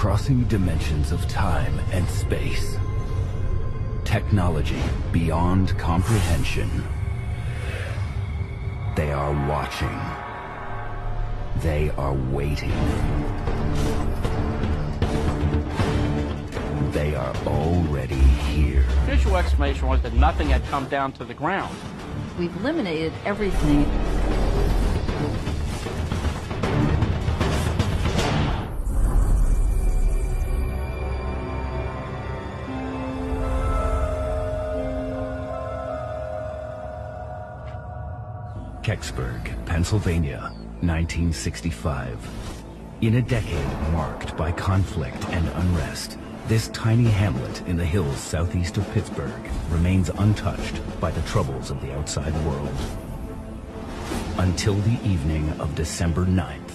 crossing dimensions of time and space. Technology beyond comprehension. They are watching. They are waiting. They are already here. Visual explanation was that nothing had come down to the ground. We've eliminated everything. Kecksburg, Pennsylvania, 1965. In a decade marked by conflict and unrest, this tiny hamlet in the hills southeast of Pittsburgh remains untouched by the troubles of the outside world. Until the evening of December 9th.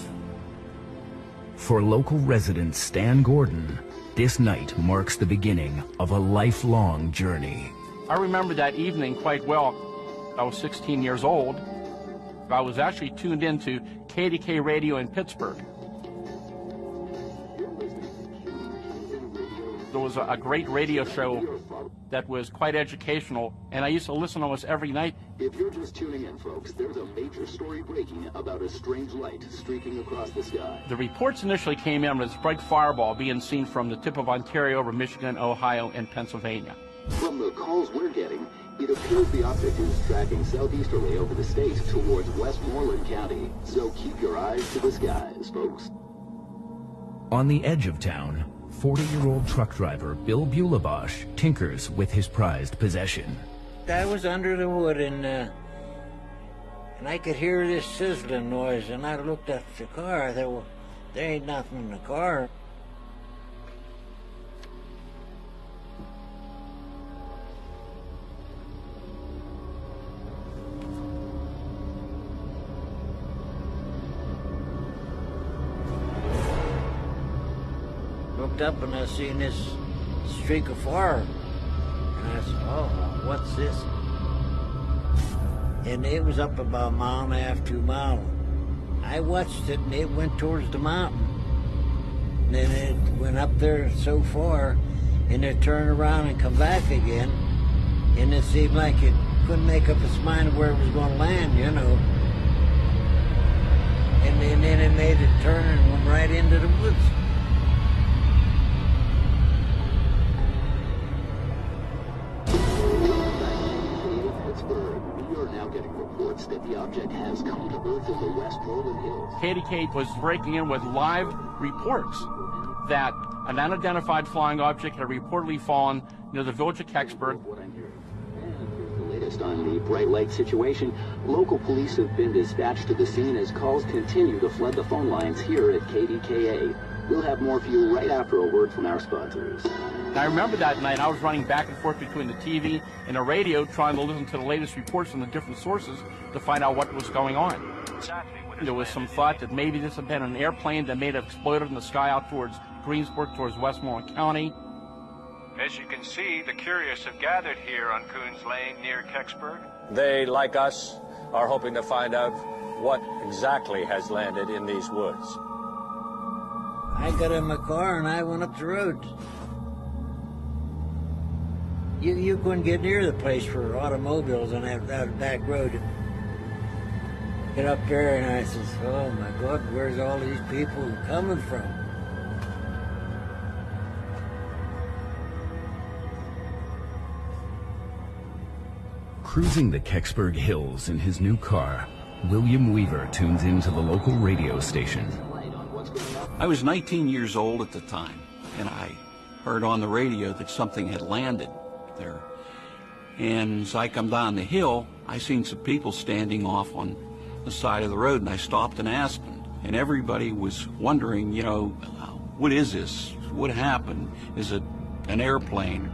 For local resident Stan Gordon, this night marks the beginning of a lifelong journey. I remember that evening quite well. I was 16 years old. I was actually tuned into KDK radio in Pittsburgh. There was a great radio show that was quite educational, and I used to listen almost every night. If you're just tuning in, folks, there's a major story breaking about a strange light streaking across the sky. The reports initially came in with this bright fireball being seen from the tip of Ontario over Michigan, Ohio, and Pennsylvania. From the calls we're getting, it appears the object is tracking southeasterly over the state towards Westmoreland County. So keep your eyes to the skies, folks. On the edge of town, 40-year-old truck driver Bill Bulabosh tinkers with his prized possession. I was under the wood and I could hear this sizzling noise, and I looked at the car. I thought, well, there ain't nothing in the car. Looked up and I seen this streak of fire, and I said, oh, what's this? And it was up about 1.5 miles, 2 miles. I watched it and it went towards the mountain. And then it went up there so far and it turned around and come back again, and it seemed like it couldn't make up its mind where it was going to land, you know. And then it made it turn and went right into the woods. That the object has come to Earth in the Westmoreland Hills. KDK was breaking in with live reports that an unidentified flying object had reportedly fallen near the village of Kecksburg. The latest on the Bright Lake situation, local police have been dispatched to the scene as calls continue to flood the phone lines here at KDKA. We'll have more for you right after a word from our sponsors. I remember that night I was running back and forth between the TV and the radio trying to listen to the latest reports from the different sources to find out what was going on. There was some thought that maybe this had been an airplane that may have exploded in the sky out towards Greensburg, towards Westmoreland County. As you can see, the curious have gathered here on Coons Lane near Kecksburg. They, like us, are hoping to find out what exactly has landed in these woods. I got in my car and I went up the road. You couldn't get near the place for automobiles on that back road. Get up there and I says, oh my God, where's all these people coming from? Cruising the Kecksburg Hills in his new car, William Weaver tunes into the local radio station. I was 19 years old at the time, and I heard on the radio that something had landed there. And as I come down the hill, I seen some people standing off on the side of the road, and I stopped and asked them. And everybody was wondering, you know, what is this? What happened? Is it an airplane?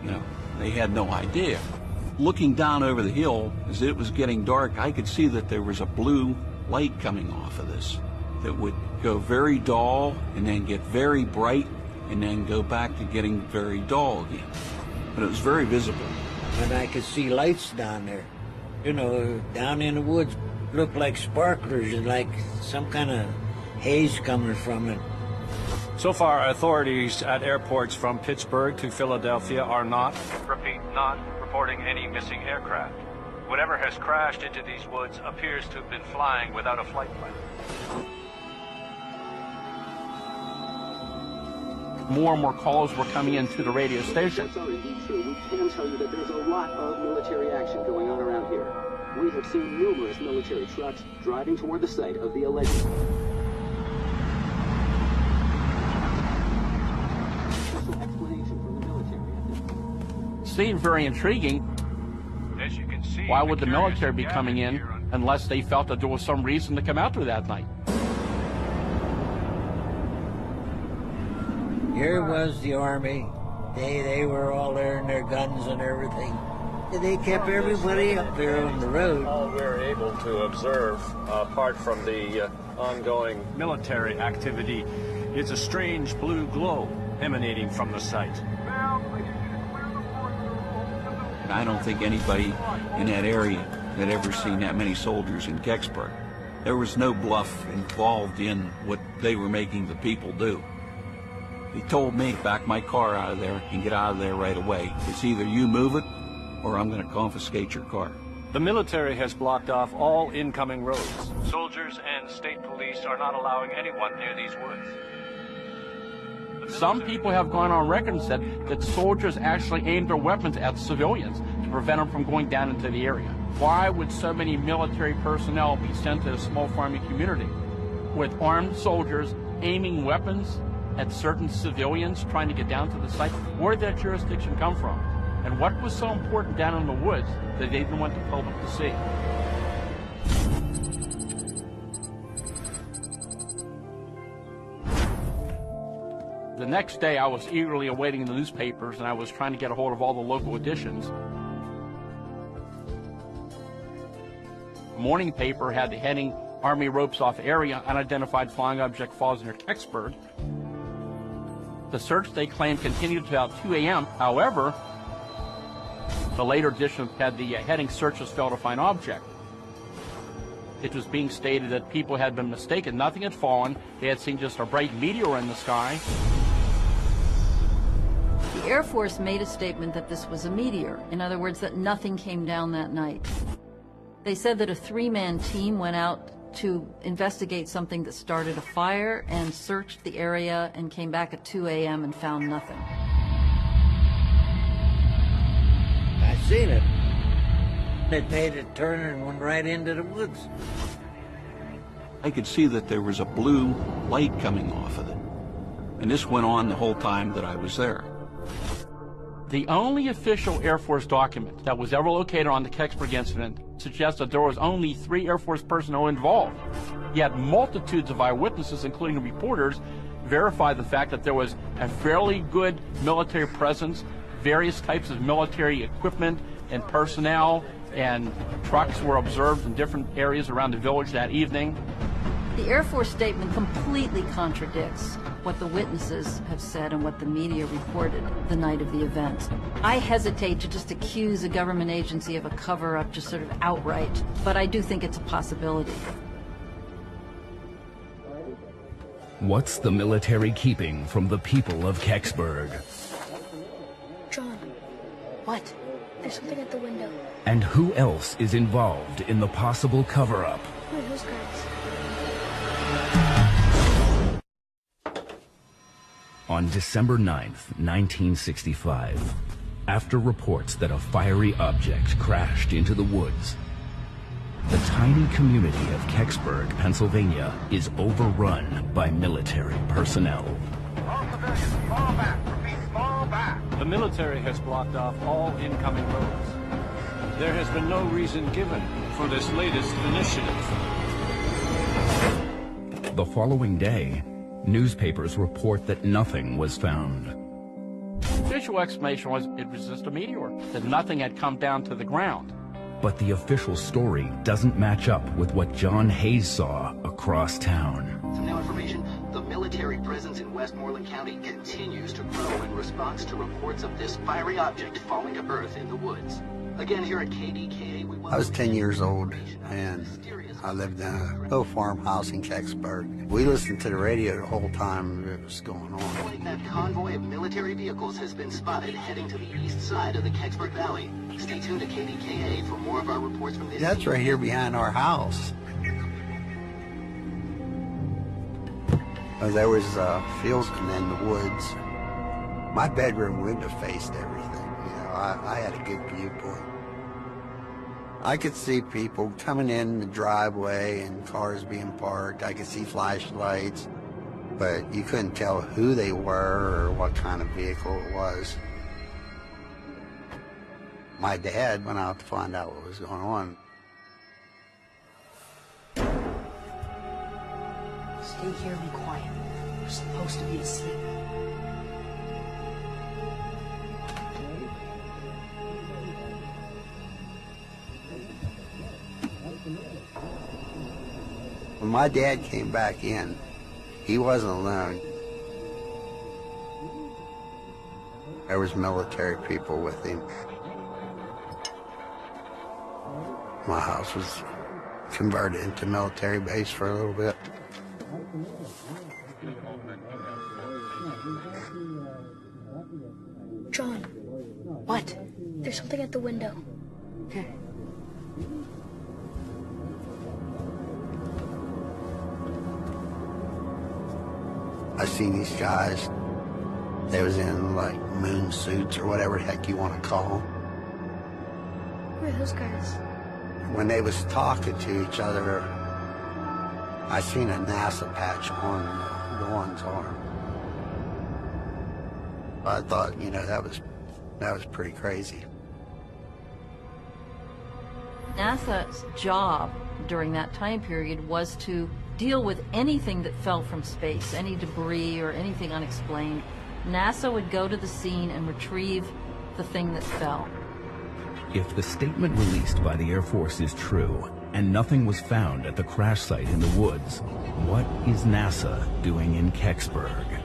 You know, they had no idea. Looking down over the hill, as it was getting dark, I could see that there was a blue light coming off of this that would go very dull and then get very bright and then go back to getting very dull again. But it was very visible. And I could see lights down there, you know, down in the woods. Looked like sparklers and like some kind of haze coming from it. So far, authorities at airports from Pittsburgh to Philadelphia are not, repeat, not reporting any missing aircraft. Whatever has crashed into these woods appears to have been flying without a flight plan. More and more calls were coming into the radio station. That's indeed true. We can tell you that there's a lot of military action going on around here. We have seen numerous military trucks driving toward the site of the alleged... explanation from the military. Seemed very intriguing. As you can see, Why would the curious military be have coming gathered in here on unless they felt that there was some reason to come out there that night? Here was the Army. They were all there in their guns and everything. They kept everybody up there on the road. All we're able to observe, apart from the ongoing military activity, is a strange blue glow emanating from the site. I don't think anybody in that area had ever seen that many soldiers in Kecksburg. There was no bluff involved in what they were making the people do. They told me, back my car out of there and get out of there right away. It's either you move it or I'm going to confiscate your car. The military has blocked off all incoming roads. Soldiers and state police are not allowing anyone near these woods. Some people have gone on record and said that soldiers actually aimed their weapons at civilians to prevent them from going down into the area. Why would so many military personnel be sent to a small farming community with armed soldiers aiming weapons at certain civilians trying to get down to the site? Where did that jurisdiction come from? And what was so important down in the woods that they didn't want the public to see? The next day, I was eagerly awaiting the newspapers, and I was trying to get a hold of all the local editions. The morning paper had the heading, Army ropes off area, unidentified flying object falls near Kecksburg. The search, they claimed, continued to about 2 a.m. However, the later edition had the heading, searches fail to find object. It was being stated that people had been mistaken. Nothing had fallen. They had seen just a bright meteor in the sky. The Air Force made a statement that this was a meteor. In other words, that nothing came down that night. They said that a three-man team went out to investigate something that started a fire and searched the area and came back at 2 a.m. and found nothing. I seen it. It made a turn and went right into the woods. I could see that there was a blue light coming off of it. And this went on the whole time that I was there. The only official Air Force document that was ever located on the Kecksburg incident suggests that there was only 3 Air Force personnel involved. Yet multitudes of eyewitnesses, including reporters, verify the fact that there was a fairly good military presence, various types of military equipment and personnel, and trucks were observed in different areas around the village that evening. The Air Force statement completely contradicts what the witnesses have said and what the media reported the night of the event. I hesitate to just accuse a government agency of a cover-up just sort of outright, but I do think it's a possibility. What's the military keeping from the people of Kecksburg? John. What? There's something at the window. And who else is involved in the possible cover-up? Who are those guys? On December 9th, 1965, after reports that a fiery object crashed into the woods, the tiny community of Kecksburg, Pennsylvania, is overrun by military personnel. All civilians, fall back. Repeat, fall back. The military has blocked off all incoming roads. There has been no reason given for this latest initiative. The following day, newspapers report that nothing was found. The official explanation was it was just a meteor, that nothing had come down to the ground. But the official story doesn't match up with what John Hayes saw across town. Some new information. The military presence in Westmoreland County continues to grow in response to reports of this fiery object falling to earth in the woods. Again, here at KDKA, we I was 10 years old, and I lived in a little farmhouse in Kecksburg. We listened to the radio the whole time it was going on. That convoy of military vehicles has been spotted heading to the east side of the Kecksburg Valley. Stay tuned to KDKA for more of our reports from this. That's right here behind our house. There was fields in the woods. My bedroom window faced everything. You know, I had a good viewpoint. I could see people coming in the driveway and cars being parked. I could see flashlights, but you couldn't tell who they were or what kind of vehicle it was. My dad went out to find out what was going on. Stay here and be quiet. We're supposed to be asleep. When my dad came back in, he wasn't alone. There was military people with him. My house was converted into military base for a little bit. John. What? There's something at the window. Okay. I seen these guys. They was in like moon suits or whatever the heck you want to call them. Who are those guys? When they was talking to each other, I seen a NASA patch on the one's arm. I thought, you know, that was pretty crazy. NASA's job during that time period was to deal with anything that fell from space, any debris or anything unexplained. NASA would go to the scene and retrieve the thing that fell. If the statement released by the Air Force is true, and nothing was found at the crash site in the woods, what is NASA doing in Kecksburg?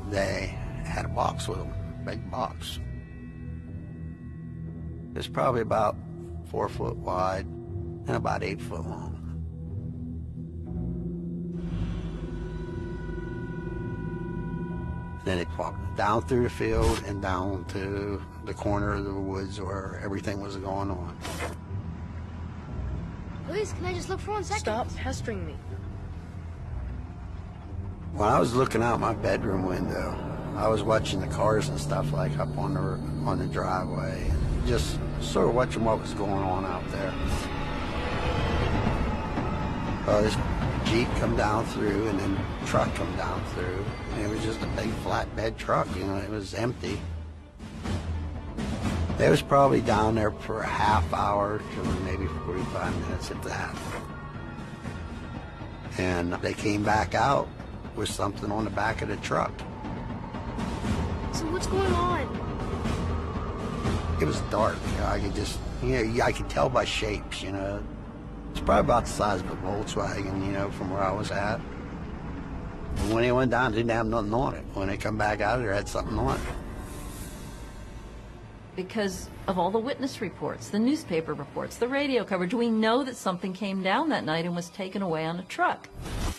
They had a box with them, a big box. It's probably about 4 foot wide and about 8 foot long. Then it walked down through the field and down to the corner of the woods where everything was going on. Please, can I just look for 1 second? Stop pestering me. When I was looking out my bedroom window, I was watching the cars and stuff like up on the driveway, and just sort of watching what was going on out there. This Jeep come down through and then truck come down through. And it was just a big flatbed truck, you know, it was empty. They was probably down there for a half hour to maybe 45 minutes at that. And they came back out with something on the back of the truck. So what's going on? It was dark, you know, I could just, you know, I could tell by shapes, you know. It's probably about the size of a Volkswagen, you know, from where I was at. And when they went down, it didn't have nothing on it. When they come back out of there, it had something on it. Because of all the witness reports, the newspaper reports, the radio coverage, we know that something came down that night and was taken away on a truck.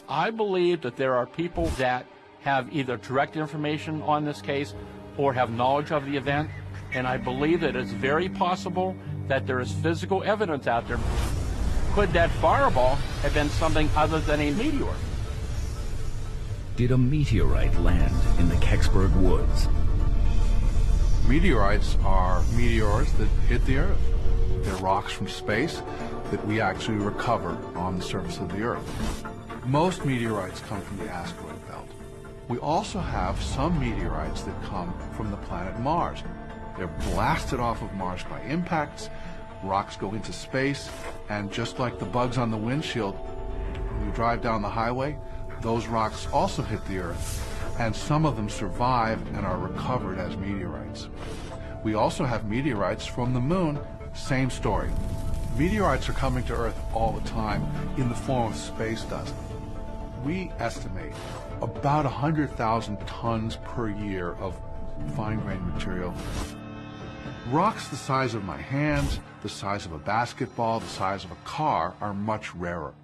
I believe that there are people that have either direct information on this case or have knowledge of the event, and I believe that it's very possible that there is physical evidence out there. Could that fireball have been something other than a meteor? Did a meteorite land in the Kecksburg woods? Meteorites are meteors that hit the Earth. They're rocks from space that we actually recover on the surface of the Earth. Most meteorites come from the asteroid belt. We also have some meteorites that come from the planet Mars. They're blasted off of Mars by impacts, rocks go into space, and just like the bugs on the windshield, when you drive down the highway, those rocks also hit the Earth, and some of them survive and are recovered as meteorites. We also have meteorites from the moon, same story. Meteorites are coming to Earth all the time in the form of space dust. We estimate about 100,000 tons per year of fine-grained material. Rocks the size of my hands, the size of a basketball, the size of a car are much rarer.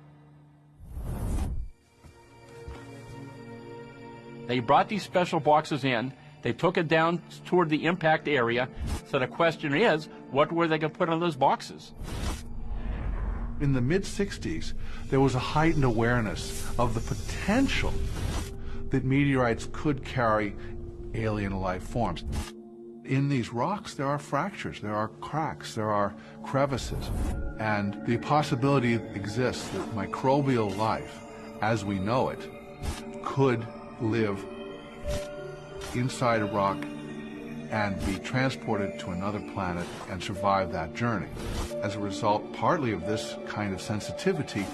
They brought these special boxes in. They took it down toward the impact area. So the question is, what were they going to put on those boxes? In the mid-60s, there was a heightened awareness of the potential that meteorites could carry alien life forms. In these rocks, there are fractures, there are cracks, there are crevices, and the possibility exists that microbial life, as we know it, could live inside a rock and be transported to another planet and survive that journey. As a result, partly of this kind of sensitivity,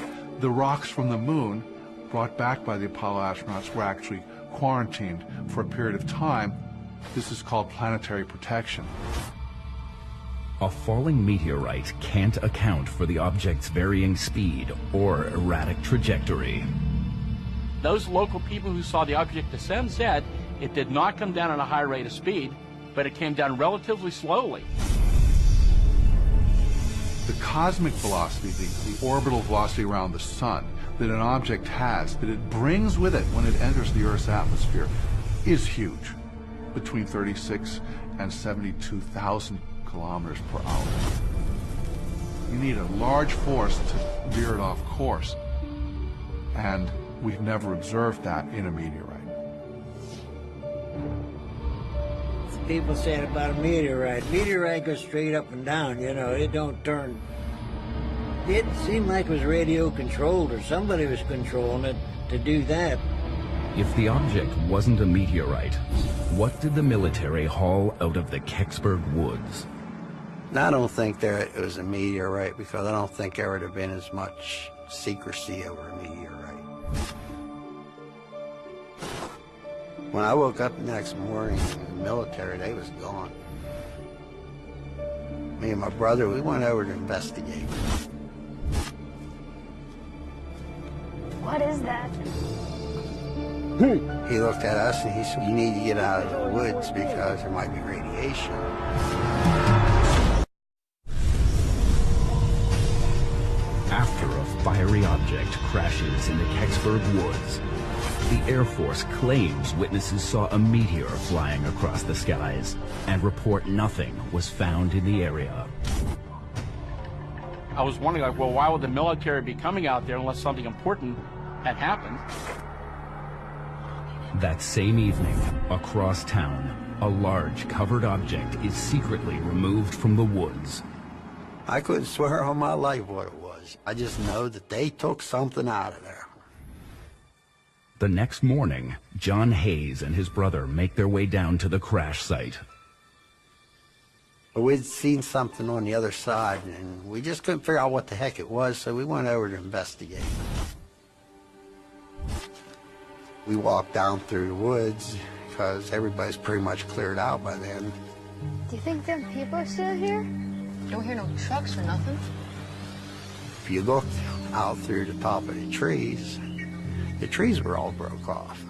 the rocks from the moon brought back by the Apollo astronauts were actually quarantined for a period of time. This is called planetary protection. A falling meteorite can't account for the object's varying speed or erratic trajectory. Those local people who saw the object descend said it did not come down at a high rate of speed, but it came down relatively slowly. The cosmic velocity, the orbital velocity around the sun that an object has, that it brings with it when it enters the Earth's atmosphere, is huge, between 36 and 72,000 kilometers per hour. You need a large force to veer it off course, and we've never observed that in a meteorite. People saying about a meteorite. Meteorite goes straight up and down, you know, it don't turn. It seemed like it was radio controlled or somebody was controlling it to do that. If the object wasn't a meteorite, what did the military haul out of the Kecksburg woods? I don't think it was a meteorite because I don't think there would have been as much secrecy over a meteorite. When I woke up the next morning in the military, they was gone. Me and my brother, we went over to investigate. What is that? He looked at us and he said, "You need to get out of the woods because there might be radiation." After a fiery object crashes in the Kecksburg woods, the Air Force claims witnesses saw a meteor flying across the skies and report nothing was found in the area. I was wondering, like, well, why would the military be coming out there unless something important had happened? That same evening, across town, a large covered object is secretly removed from the woods. I couldn't swear on my life what it was. I just know that they took something out of there. The next morning, John Hayes and his brother make their way down to the crash site. We'd seen something on the other side, and we just couldn't figure out what the heck it was, so we went over to investigate. We walked down through the woods, because everybody's pretty much cleared out by then. Do you think them people are still here? Don't hear no trucks or nothing. If you looked out through the top of the trees were all broke off.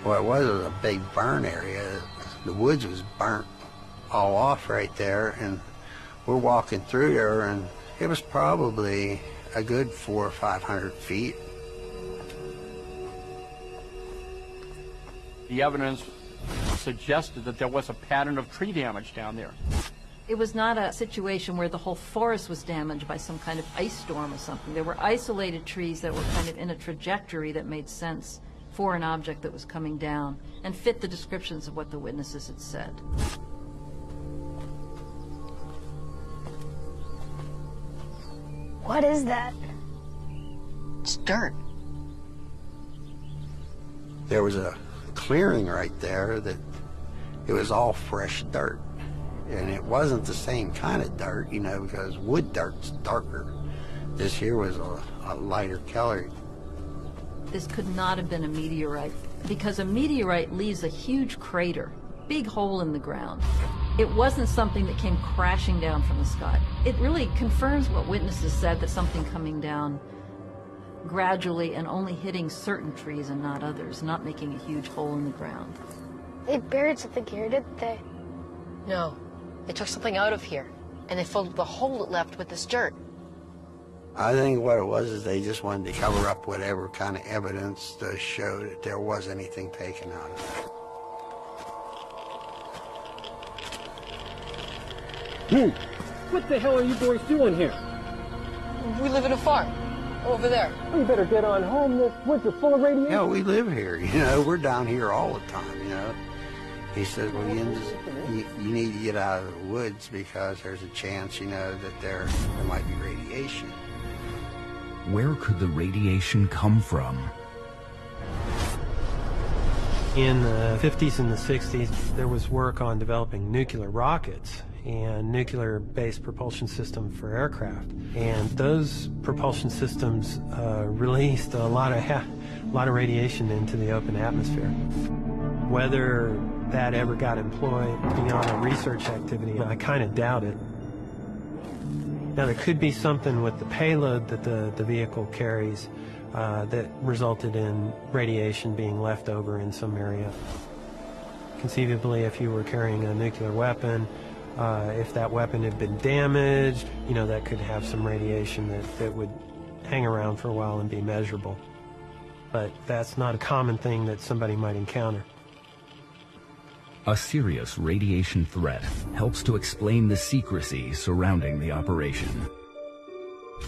What it was a big burn area. The woods was burnt all off right there, and we're walking through there, and it was probably a good 400 or 500 feet. The evidence suggested that there was a pattern of tree damage down there. It was not a situation where the whole forest was damaged by some kind of ice storm or something. There were isolated trees that were kind of in a trajectory that made sense for an object that was coming down and fit the descriptions of what the witnesses had said. What is that? It's dirt. There was a clearing right there that it was all fresh dirt. And it wasn't the same kind of dirt, you know, because wood dirt's darker. This here was a lighter color. This could not have been a meteorite, because a meteorite leaves a huge crater, big hole in the ground. It wasn't something that came crashing down from the sky. It really confirms what witnesses said, that something coming down gradually and only hitting certain trees and not others, not making a huge hole in the ground. They buried something here, didn't they? No. They took something out of here, and they filled the hole it left with this dirt. I think what it was is they just wanted to cover up whatever kind of evidence to show that there was anything taken out of it. What the hell are you boys doing here? We live in a farm, over there. We better get on home. The woods are full of radiation. Yeah, we live here, you know, we're down here all the time, you know. He says, well, you need to get out of the woods because there's a chance, you know, that there might be radiation. Where could the radiation come from? In the 50s and the 60s, there was work on developing nuclear rockets and nuclear-based propulsion system for aircraft. And those propulsion systems released a lot of radiation into the open atmosphere. Whether that ever got employed beyond a research activity, I kind of doubt it. Now, there could be something with the payload that the vehicle carries that resulted in radiation being left over in some area. Conceivably, if you were carrying a nuclear weapon, if that weapon had been damaged, you know, that could have some radiation that would hang around for a while and be measurable. But that's not a common thing that somebody might encounter. A serious radiation threat helps to explain the secrecy surrounding the operation.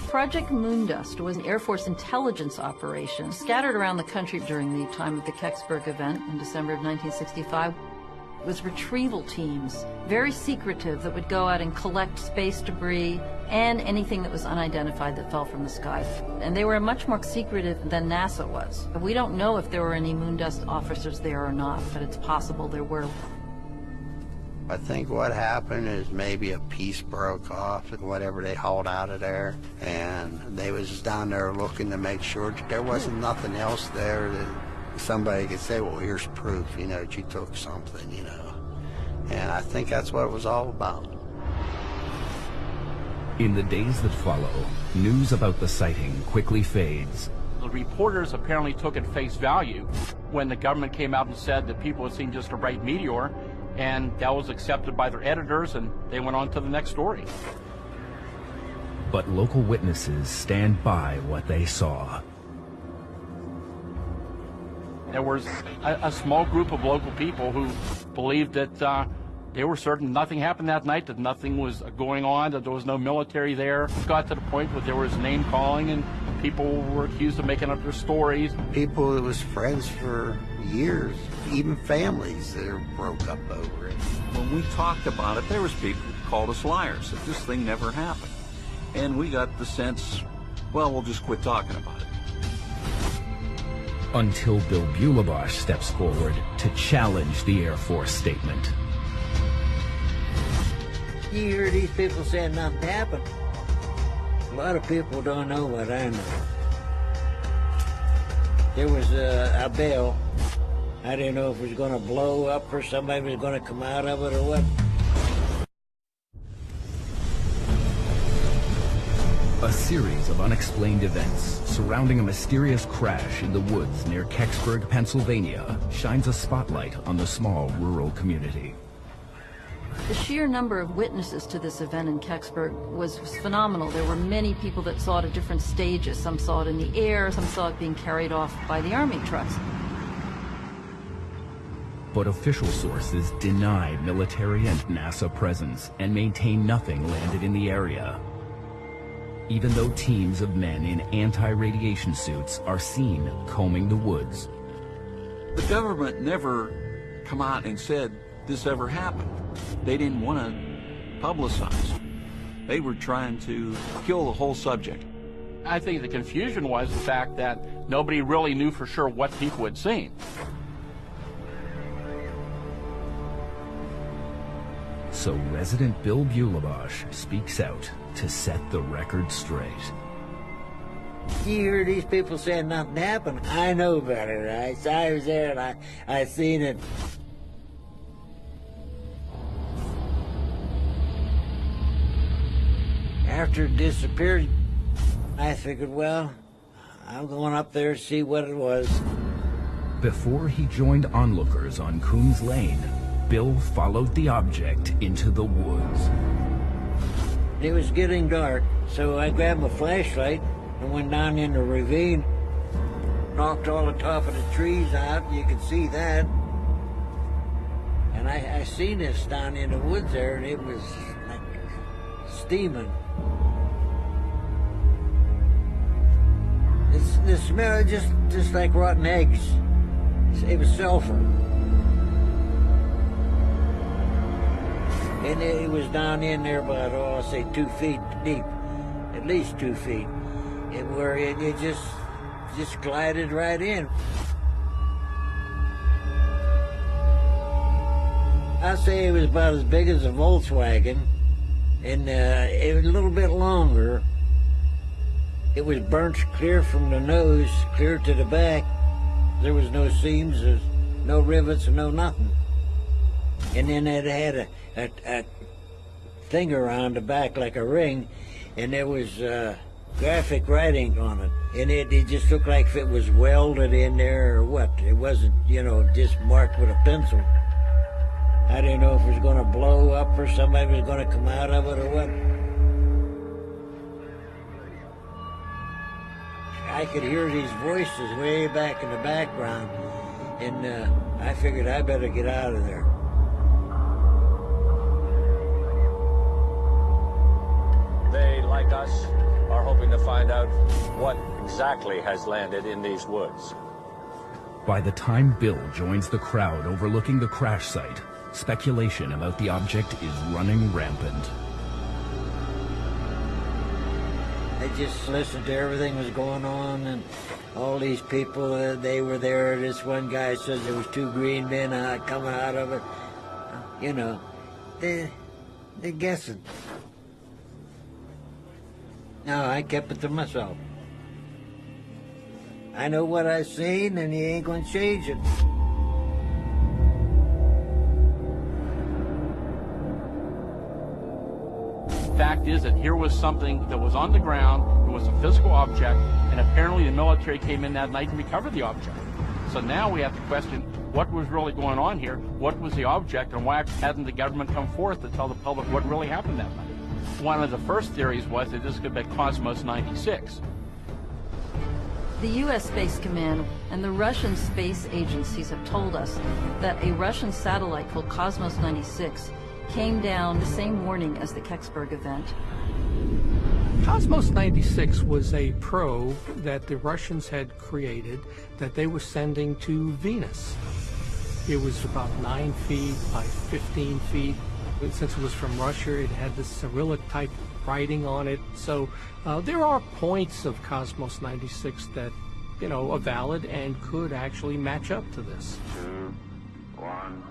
Project Moondust was an Air Force intelligence operation scattered around the country during the time of the Kecksburg event in December of 1965. It was retrieval teams, very secretive, that would go out and collect space debris and anything that was unidentified that fell from the sky. And they were much more secretive than NASA was. We don't know if there were any Moondust officers there or not, but it's possible there were. I think what happened is maybe a piece broke off, whatever they hauled out of there, and they was just down there looking to make sure that there wasn't nothing else there that somebody could say, well, here's proof, you know, that you took something, you know. And I think that's what it was all about. In the days that follow, news about the sighting quickly fades. The reporters apparently took at face value when the government came out and said that people had seen just a bright meteor, and that was accepted by their editors, and they went on to the next story. But local witnesses stand by what they saw. There was a small group of local people who believed that they were certain nothing happened that night, that nothing was going on, that there was no military there. It got to the point where there was name calling and people were accused of making up their stories. People that was friends for years, even families that broke up over it. When we talked about it, there was people who called us liars, that this thing never happened. And we got the sense, well, we'll just quit talking about it. Until Bill Bulabosh steps forward to challenge the Air Force statement. You hear these people saying nothing happened. A lot of people don't know what I know. There was a bell. I didn't know if it was going to blow up or somebody was going to come out of it or what. A series of unexplained events surrounding a mysterious crash in the woods near Kecksburg, Pennsylvania, shines a spotlight on the small rural community. The sheer number of witnesses to this event in Kecksburg was phenomenal. There were many people that saw it at different stages. Some saw it in the air, some saw it being carried off by the Army trucks. But official sources deny military and NASA presence and maintain nothing landed in the area. Even though teams of men in anti-radiation suits are seen combing the woods. The government never come out and said this ever happened. They didn't want to publicize. They were trying to kill the whole subject. I think the confusion was the fact that nobody really knew for sure what people had seen. So resident Bill Bulabosh speaks out to set the record straight. You hear these people saying nothing happened. I know better, right? So I was there and I seen it. After it disappeared, I figured, well, I'm going up there to see what it was. Before he joined onlookers on Coons Lane, Bill followed the object into the woods. It was getting dark, so I grabbed my flashlight and went down in the ravine, knocked all the top of the trees out, you could see that. And I seen this down in the woods there, and it was like steaming. The smell just like rotten eggs. It was sulfur. And it was down in there about, oh, I'll say 2 feet deep, at least 2 feet. And where it just glided right in. I'd say it was about as big as a Volkswagen, and it was a little bit longer. It was burnt clear from the nose, clear to the back. There was no seams, there's no rivets, no nothing. And then it had a thing around the back like a ring, and there was graphic writing on it. And it just looked like if it was welded in there or what. It wasn't, you know, just marked with a pencil. I didn't know if it was going to blow up or somebody was going to come out of it or what. I could hear these voices way back in the background, and I figured I better get out of there. They, like us, are hoping to find out what exactly has landed in these woods. By the time Bill joins the crowd overlooking the crash site, speculation about the object is running rampant. I just listened to everything that was going on, and all these people, they were there. This one guy says there was 2 green men coming out of it. You know, they're guessing. No, I kept it to myself. I know what I've seen, and you ain't going to change it. Fact is that here was something that was on the ground, it was a physical object, and apparently the military came in that night and recovered the object. So now we have to question what was really going on here, what was the object, and why hadn't the government come forth to tell the public what really happened that night? One of the first theories was that this could be Cosmos 96. The U.S. Space Command and the Russian space agencies have told us that a Russian satellite called Cosmos 96 came down the same morning as the Kecksburg event. Cosmos 96 was a probe that the Russians had created that they were sending to Venus. It was about 9 feet by 15 feet. Since it was from Russia, it had this Cyrillic type writing on it. So there are points of Cosmos 96 that, you know, are valid and could actually match up to this. 2, 1,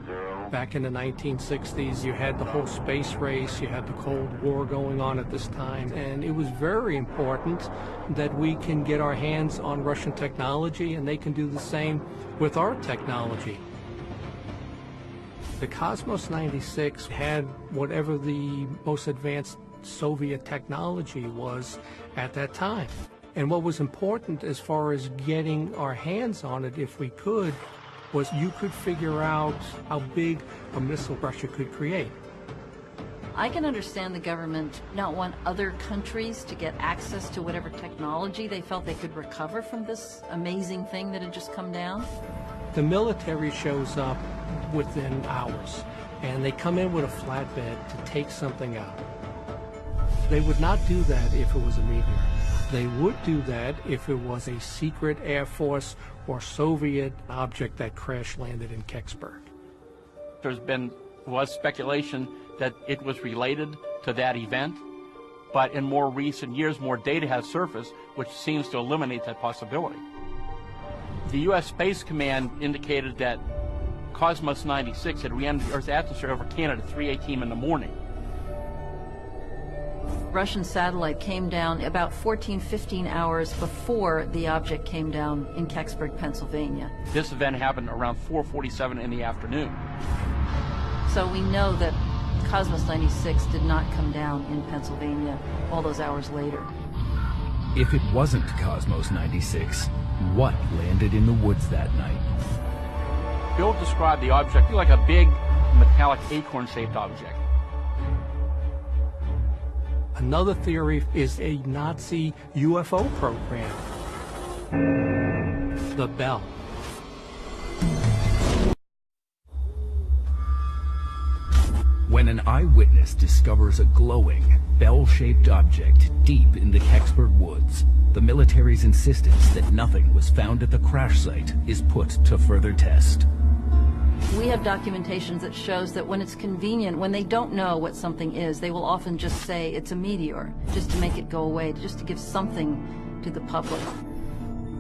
0. Back in the 1960s, you had the whole space race, you had the Cold War going on at this time, and it was very important that we can get our hands on Russian technology and they can do the same with our technology. The Cosmos 96 had whatever the most advanced Soviet technology was at that time. And what was important as far as getting our hands on it, if we could, was you could figure out how big a missile Russia could create. I can understand the government not want other countries to get access to whatever technology they felt they could recover from this amazing thing that had just come down. The military shows up within hours, and they come in with a flatbed to take something out. They would not do that if it was a meteor. They would do that if it was a secret Air Force or Soviet object that crash landed in Kecksburg. Was speculation that it was related to that event, but in more recent years, more data has surfaced, which seems to eliminate that possibility. The U.S. Space Command indicated that Cosmos 96 had re-entered the Earth's atmosphere over Canada at 3:18 in the morning. Russian satellite came down about 15 hours before the object came down in Kecksburg, Pennsylvania. This event happened around 4:47 in the afternoon. So we know that Cosmos 96 did not come down in Pennsylvania all those hours later. If it wasn't Cosmos 96, what landed in the woods that night? Bill described the object like a big metallic acorn-shaped object. Another theory is a Nazi UFO program. The Bell. When an eyewitness discovers a glowing, bell-shaped object deep in the Kecksburg woods, the military's insistence that nothing was found at the crash site is put to further test. We have documentations that shows that when it's convenient, when they don't know what something is, they will often just say it's a meteor, just to make it go away, just to give something to the public.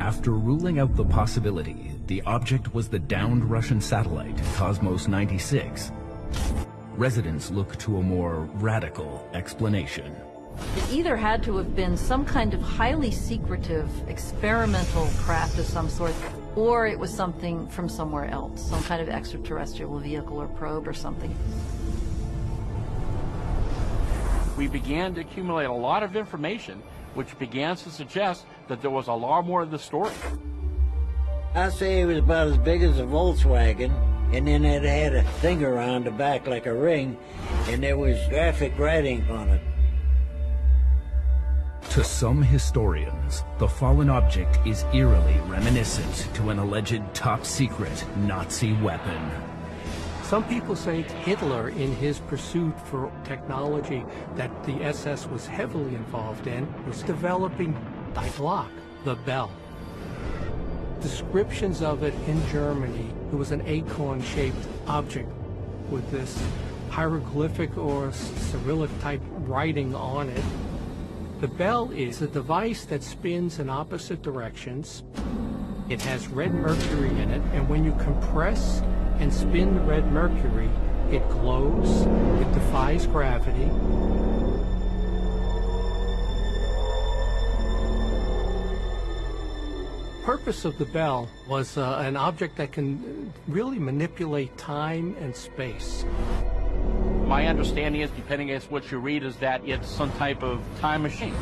After ruling out the possibility the object was the downed Russian satellite, Cosmos 96, residents look to a more radical explanation. It either had to have been some kind of highly secretive experimental craft of some sort, or it was something from somewhere else, some kind of extraterrestrial vehicle or probe or something. We began to accumulate a lot of information, which began to suggest that there was a lot more of the story. I say it was about as big as a Volkswagen, and then it had a thing around the back like a ring, and there was graphic writing on it. To some historians, the fallen object is eerily reminiscent to an alleged top-secret Nazi weapon. Some people say Hitler, in his pursuit for technology that the SS was heavily involved in, was developing Die Glock, the bell. Descriptions of it in Germany, it was an acorn-shaped object with this hieroglyphic or Cyrillic-type writing on it. The bell is a device that spins in opposite directions. It has red mercury in it, and when you compress and spin the red mercury, it glows, it defies gravity. The purpose of the bell was an object that can really manipulate time and space. My understanding is, depending on what you read, is that it's some type of time machine.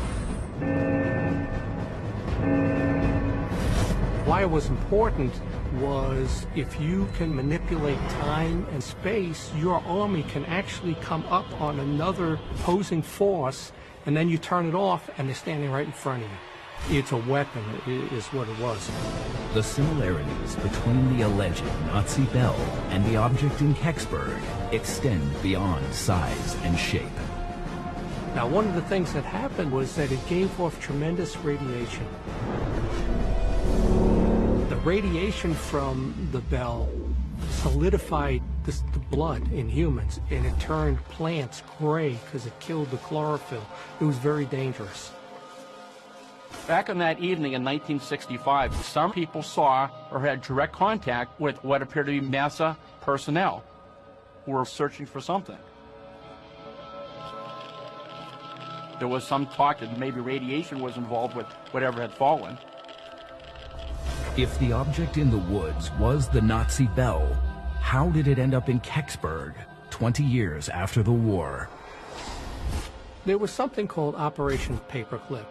Why it was important was if you can manipulate time and space, your army can actually come up on another opposing force, and then you turn it off and they're standing right in front of you. It's a weapon, is what it was. The similarities between the alleged Nazi bell and the object in Kecksburg extend beyond size and shape. Now, one of the things that happened was that it gave off tremendous radiation. The radiation from the bell solidified the blood in humans, and it turned plants gray because it killed the chlorophyll. It was very dangerous. Back on that evening in 1965, some people saw or had direct contact with what appeared to be NASA personnel who were searching for something. There was some talk that maybe radiation was involved with whatever had fallen. If the object in the woods was the Nazi bell, how did it end up in Kecksburg 20 years after the war? There was something called Operation Paperclip.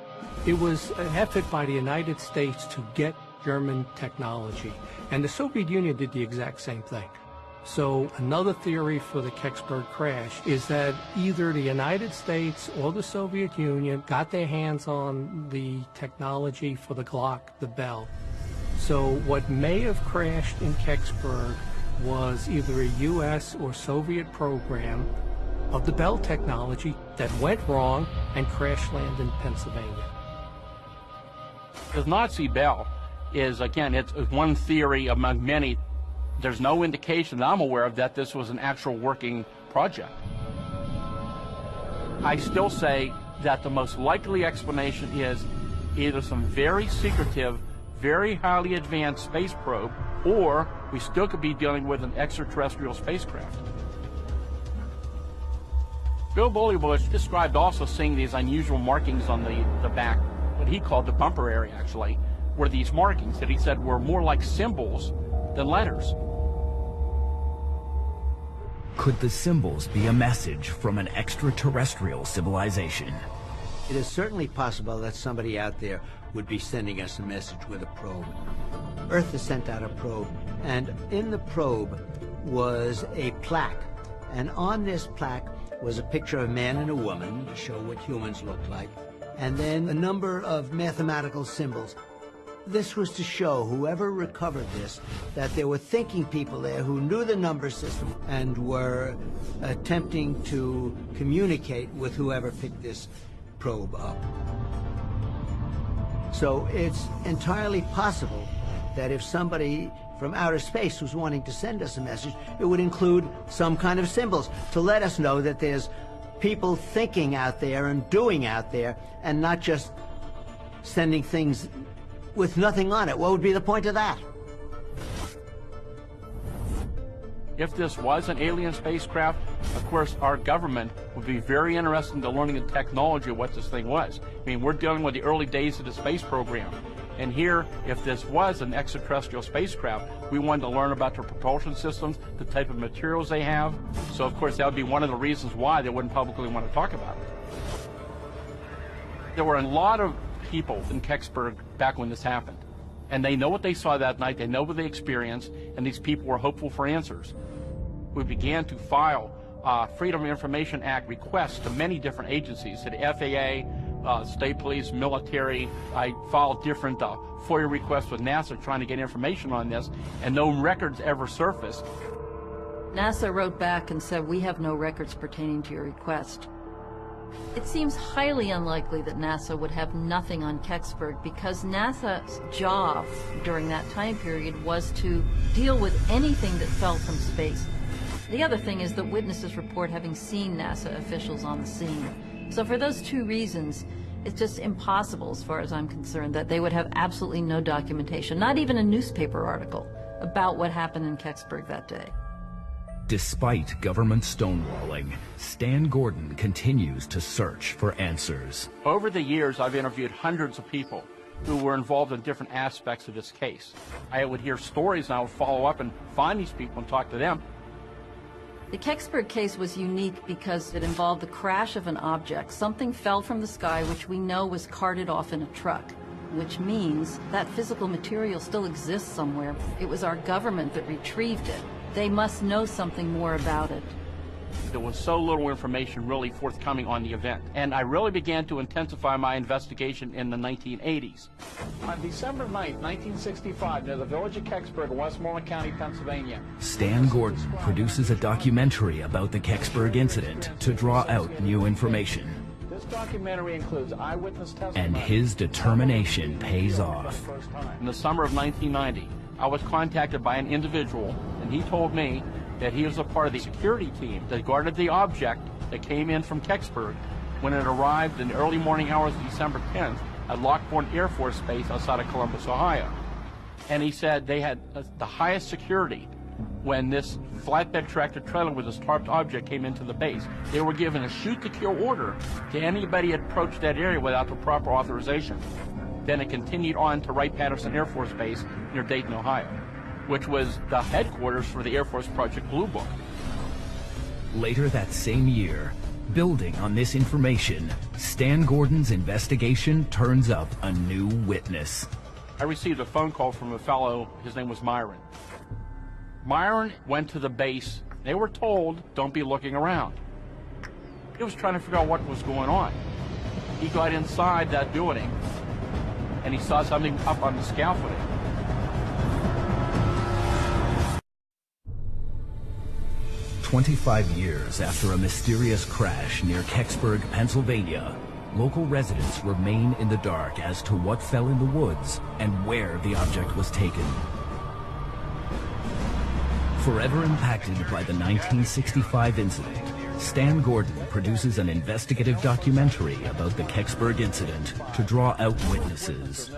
It was an effort by the United States to get German technology, and the Soviet Union did the exact same thing. So another theory for the Kecksburg crash is that either the United States or the Soviet Union got their hands on the technology for the Glock, the bell. So what may have crashed in Kecksburg was either a U.S. or Soviet program of the bell technology that went wrong and crash landed in Pennsylvania. The Nazi bell is, again, it's one theory among many. There's no indication that I'm aware of that this was an actual working project. I still say that the most likely explanation is either some very secretive, very highly advanced space probe, or we still could be dealing with an extraterrestrial spacecraft. Bill Bulleybush described also seeing these unusual markings on the back, what he called the bumper area actually, were these markings that he said were more like symbols than letters. Could the symbols be a message from an extraterrestrial civilization? It is certainly possible that somebody out there would be sending us a message with a probe. Earth has sent out a probe, and in the probe was a plaque. And on this plaque was a picture of a man and a woman to show what humans look like, and then a number of mathematical symbols. This was to show whoever recovered this that there were thinking people there who knew the number system and were attempting to communicate with whoever picked this probe up. So it's entirely possible that if somebody from outer space was wanting to send us a message, it would include some kind of symbols to let us know that there's people thinking out there and doing out there, and not just sending things with nothing on it. What would be the point of that? If this was an alien spacecraft, of course, our government would be very interested in learning the technology of what this thing was. I mean, we're dealing with the early days of the space program. And here, if this was an extraterrestrial spacecraft, we wanted to learn about their propulsion systems, the type of materials they have. So, of course, that would be one of the reasons why they wouldn't publicly want to talk about it. There were a lot of people in Kecksburg back when this happened. And they know what they saw that night, they know what they experienced, and these people were hopeful for answers. We began to file Freedom of Information Act requests to many different agencies, to the FAA, state police, military. I filed different FOIA requests with NASA trying to get information on this, and no records ever surfaced. NASA wrote back and said, "We have no records pertaining to your request." It seems highly unlikely that NASA would have nothing on Kecksburg, because NASA's job during that time period was to deal with anything that fell from space. The other thing is that witnesses report having seen NASA officials on the scene. So for those two reasons, it's just impossible, as far as I'm concerned, that they would have absolutely no documentation, not even a newspaper article, about what happened in Kecksburg that day. Despite government stonewalling, Stan Gordon continues to search for answers. Over the years, I've interviewed hundreds of people who were involved in different aspects of this case. I would hear stories, and I would follow up and find these people and talk to them. The Kecksburg case was unique because it involved the crash of an object. Something fell from the sky, which we know was carted off in a truck, which means that physical material still exists somewhere. It was our government that retrieved it. They must know something more about it. There was so little information really forthcoming on the event, and I really began to intensify my investigation in the 1980s. On December 9, 1965, near the village of Kecksburg, Westmoreland County, Pennsylvania, Stan Gordon produces a documentary about the Kecksburg incident to draw out new information. This documentary includes eyewitness testimony. And his determination pays off. In the summer of 1990, I was contacted by an individual, and he told me that he was a part of the security team that guarded the object that came in from Kecksburg when it arrived in the early morning hours of December 10th at Lockbourne Air Force Base outside of Columbus, Ohio. And he said they had the highest security when this flatbed tractor trailer with this tarped object came into the base. They were given a shoot-to-kill order to anybody that approached that area without the proper authorization. Then it continued on to Wright-Patterson Air Force Base near Dayton, Ohio, which was the headquarters for the Air Force Project Blue Book. Later that same year, building on this information, Stan Gordon's investigation turns up a new witness. I received a phone call from a fellow, his name was Myron. Myron went to the base. They were told, don't be looking around. He was trying to figure out what was going on. He got inside that building, and he saw something up on the scaffolding. "25 years after a mysterious crash near Kecksburg, Pennsylvania, local residents remain in the dark as to what fell in the woods and where the object was taken. Forever impacted by the 1965 incident, Stan Gordon produces an investigative documentary about the Kecksburg incident to draw out witnesses.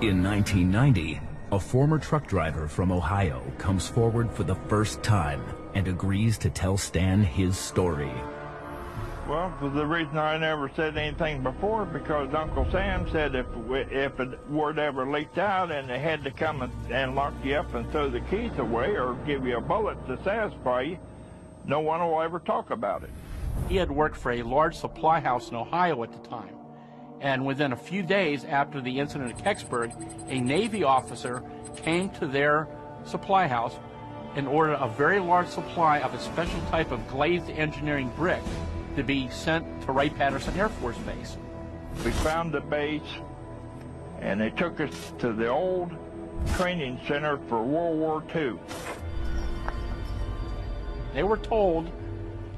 In 1990, a former truck driver from Ohio comes forward for the first time and agrees to tell Stan his story. Well, for the reason I never said anything before, because Uncle Sam said if it word ever leaked out and they had to come and lock you up and throw the keys away or give you a bullet to satisfy you, no one will ever talk about it. He had worked for a large supply house in Ohio at the time. And within a few days after the incident at Kecksburg, a Navy officer came to their supply house and ordered a very large supply of a special type of glazed engineering brick to be sent to Wright-Patterson Air Force Base. We found the base, and they took us to the old training center for World War II. They were told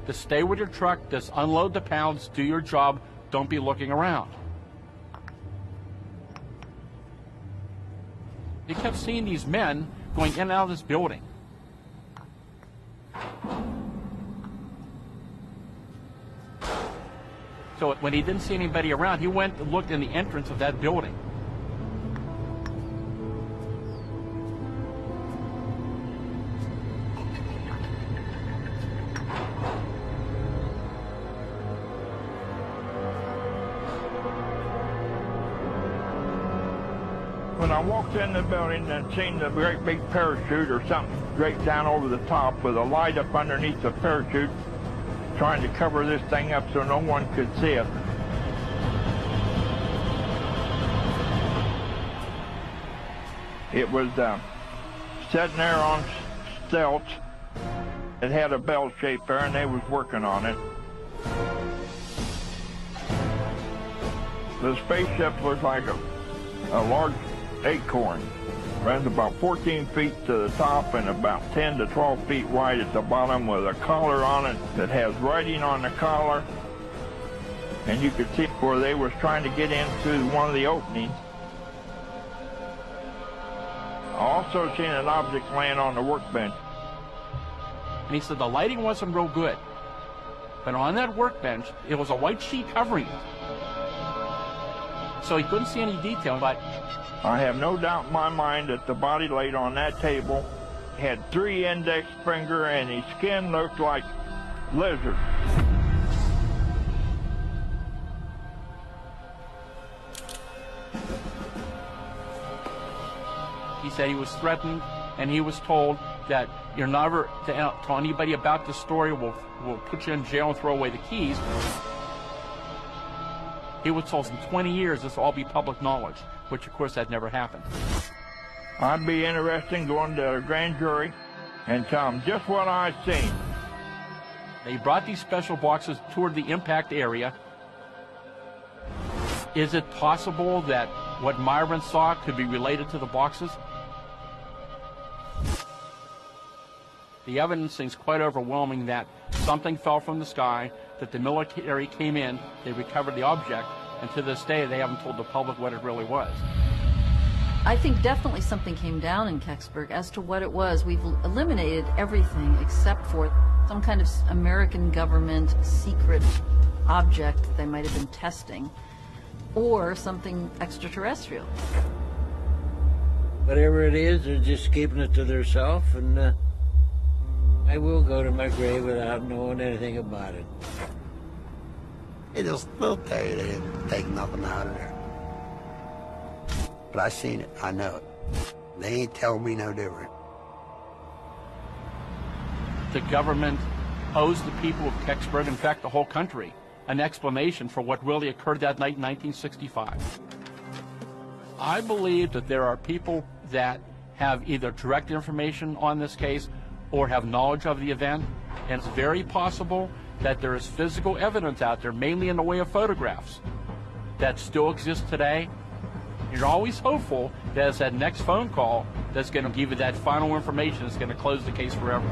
to stay with your truck, just unload the pounds, do your job, don't be looking around. They kept seeing these men going in and out of this building. So when he didn't see anybody around, he went and looked in the entrance of that building. When I walked in the building and seen the great big parachute or something draped down over the top with a light up underneath the parachute, trying to cover this thing up so no one could see it. It was sitting there on stilts. It had a bell shape there, and they was working on it. The spaceship looked like a large acorn. Runs about 14 feet to the top and about 10 to 12 feet wide at the bottom with a collar on it that has writing on the collar. And you could see where they was trying to get in through one of the openings. I also seen an object laying on the workbench. And he said the lighting wasn't real good. But on that workbench, it was a white sheet covering it. So he couldn't see any detail, but I have no doubt in my mind that the body laid on that table had 3 index finger and his skin looked like lizard. he said he was threatened and he was told that you're never to tell anybody about this story. We'll put you in jail and throw away the keys. He was told in 20 years this will all be public knowledge, which of course had never happened. I'd be interested in going to a grand jury and tell them just what I seen. They brought these special boxes toward the impact area. Is it possible that what Myron saw could be related to the boxes? The evidence seems quite overwhelming that something fell from the sky, that the military came in, they recovered the object, and to this day they haven't told the public what it really was. I think definitely something came down in Kecksburg. As to what it was, we've eliminated everything except for some kind of American government secret object they might have been testing, or something extraterrestrial. Whatever it is, they're just keeping it to themselves, and I will go to my grave without knowing anything about it. They'll tell you they didn't take nothing out of there. But I seen it, I know it. They ain't telling me no different. The government owes the people of Kecksburg, in fact the whole country, an explanation for what really occurred that night in 1965. I believe that there are people that have either direct information on this case or have knowledge of the event, and it's very possible that there is physical evidence out there, mainly in the way of photographs, that still exists today. You're always hopeful that it's that next phone call that's going to give you that final information that's going to close the case forever.